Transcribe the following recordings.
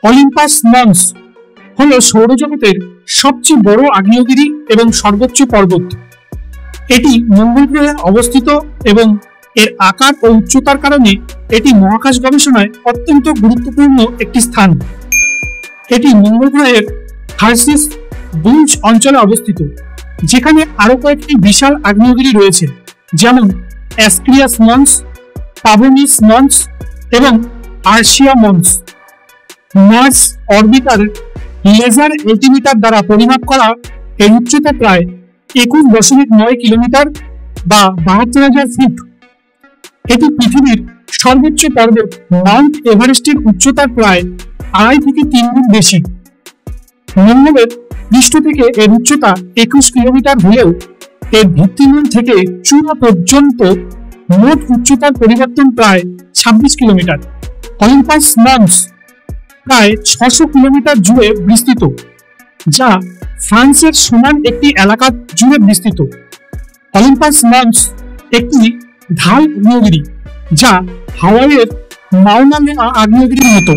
Olympus মন্স হল সৌরজগতের সবচেয়ে বড় আগ্নেয়গিরি এবং সর্বোচ্চ পর্বত। এটি মঙ্গল গ্রহে অবস্থিত এবং এর আকার ও উচ্চতার কারণে এটি মহাকাশ গবেষণায় অত্যন্ত গুরুত্বপূর্ণ একটি স্থান। এটি মঙ্গল গ্রহের হার্সিস বুলজ অঞ্চলে অবস্থিত, যেখানে আরো কয়েকটি বিশাল আগ্নেয়গিরি রয়েছে, যেমন অ্যাস্ক্রিয়াস মন্স, পাবোনিস মন্স এবং আর্শিয়া মন্স। মার্স অরবিটার লেজার অ্যালটিমিটার দ্বারা পরিমাপ করা এর উচ্চতা প্রায় 21.9 কিলোমিটার বা 72,000 ফুট। এটি পৃথিবীর সর্বোচ্চ পর্বত মাউন্ট এভারেস্টের উচ্চতার প্রায় 2.5 থেকে 3 গুণ বেশি। মঙ্গলের পৃষ্ঠ থেকে এর উচ্চতা 21 কিলোমিটার হলেও এর ভিত্তিমূল থেকে চূড়া পর্যন্ত মোট উচ্চতার পরিবর্তন প্রায় 26 কিলোমিটার। অলিম্পাস মন্স প্রায় 600 কিলোমিটার জুড়ে বিস্তৃত, যা ফ্রান্সের সমান একটি এলাকা জুড়ে বিস্তৃত। অলিম্পাস মন্স একটি ঢাল আগ্নেয়গিরি, যা হাওয়াইয়ের মাউনা লোয়া আগ্নেয়গিরির মতো।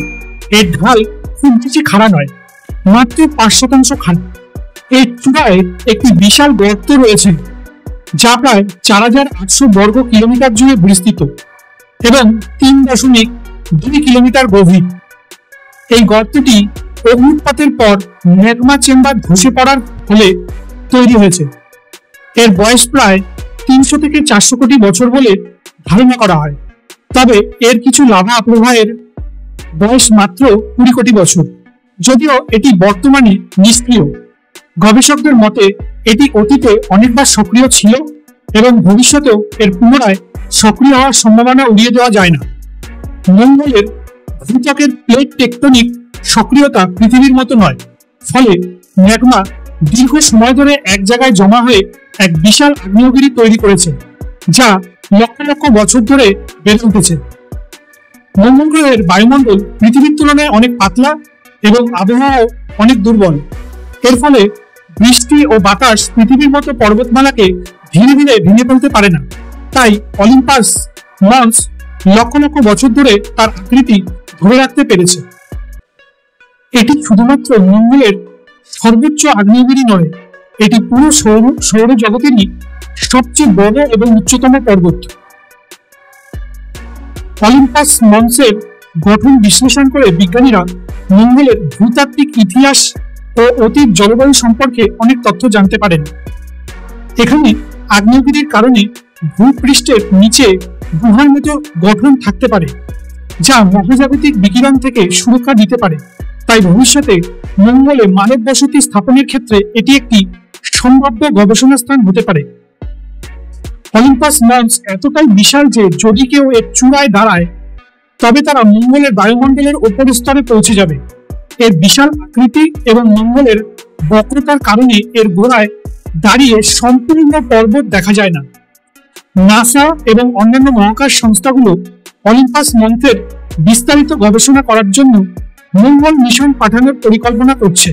এর ঢাল খুব বেশি খাড়া নয়, মাত্র 5% খাড়া। এর চূড়ায় একটি বিশাল গর্ত রয়েছে, যা প্রায় 4,800 বর্গ কিলোমিটার জুড়ে বিস্তৃত এবং 3.2 কিলোমিটার গভীর। এই গর্তটি অগ্নুৎপাতের পর ম্যাগমা চেম্বার ধসে পড়ার ফলে তৈরি হয়েছে। এর বয়স প্রায় 300 থেকে 400 কোটি বছর বলে ধারণা করা হয়, তবে এর কিছু লাভা প্রবাহের বয়স মাত্র 20 কোটি বছর। যদিও এটি বর্তমানে নিষ্ক্রিয়, গবেষকদের মতে এটি অতীতে অনেকবার সক্রিয় ছিল এবং ভবিষ্যতেও এর পুনরায় সক্রিয় হওয়ার সম্ভাবনা উড়িয়ে দেওয়া যায় না। মঙ্গলের ভূত্বকের প্লেট টেকটনিক সক্রিয়তা পৃথিবীর মতো নয়, ফলে ম্যাগমা দীর্ঘ সময় ধরে এক জায়গায় জমা হয়ে এক বিশাল আগ্নেয়গিরি তৈরি করেছে, যা লক্ষ লক্ষ বছর ধরে বেড়ে উঠেছে। মঙ্গল গ্রহের বায়ুমণ্ডল পৃথিবীর তুলনায় অনেক পাতলা এবং আবহাওয়াও অনেক দুর্বল। এর ফলে বৃষ্টি ও বাতাস পৃথিবীর মতো পর্বতমালাকে ধীরে ধীরে ভেঙে ফেলতে পারে না। তাই অলিম্পাস মন্স লক্ষ লক্ষ বছর ধরে তার আকৃতি ধরে রাখতে পেরেছে। এটি শুধুমাত্র মঙ্গলের সর্বোচ্চ আগ্নেয়গিরি নয়, এটি পুরো সৌরজগতেরই সবচেয়ে বড় এবং উচ্চতম পর্বত। অলিম্পাস মন্সের গঠন বিশ্লেষণ করে বিজ্ঞানীরা মঙ্গলের ভূতাত্ত্বিক ইতিহাস ও অতীত জলবায়ু সম্পর্কে অনেক তথ্য জানতে পারেন। এখানে আগ্নেয়গিরির কারণে ভূপৃষ্ঠের নিচে গুহার মতো গঠন থাকতে পারে, যা মহাজাগতিক বিকিরণ থেকে সুরক্ষা দিতে পারে। তাই ভবিষ্যতে মঙ্গলে মানব বসতি স্থাপনের ক্ষেত্রে এটি একটি সম্ভাব্য গবেষণা স্থান হতে পারে। অলিম্পাস মন্স এতটাই বিশাল যে যদি কেউ এর চূড়ায় দাঁড়ায়, তবে তারা মঙ্গলের বায়ুমণ্ডলের উপর স্তরে পৌঁছে যাবে। এর বিশাল আকৃতি এবং মঙ্গলের বক্রতার কারণে এর গোড়ায় দাঁড়িয়ে সম্পূর্ণ পর্বত দেখা যায় না। নাসা এবং অন্যান্য মহাকাশ সংস্থাগুলো অলিম্পাস মন্সের বিস্তারিত গবেষণা করার জন্য মঙ্গল মিশন পাঠানোর পরিকল্পনা করছে।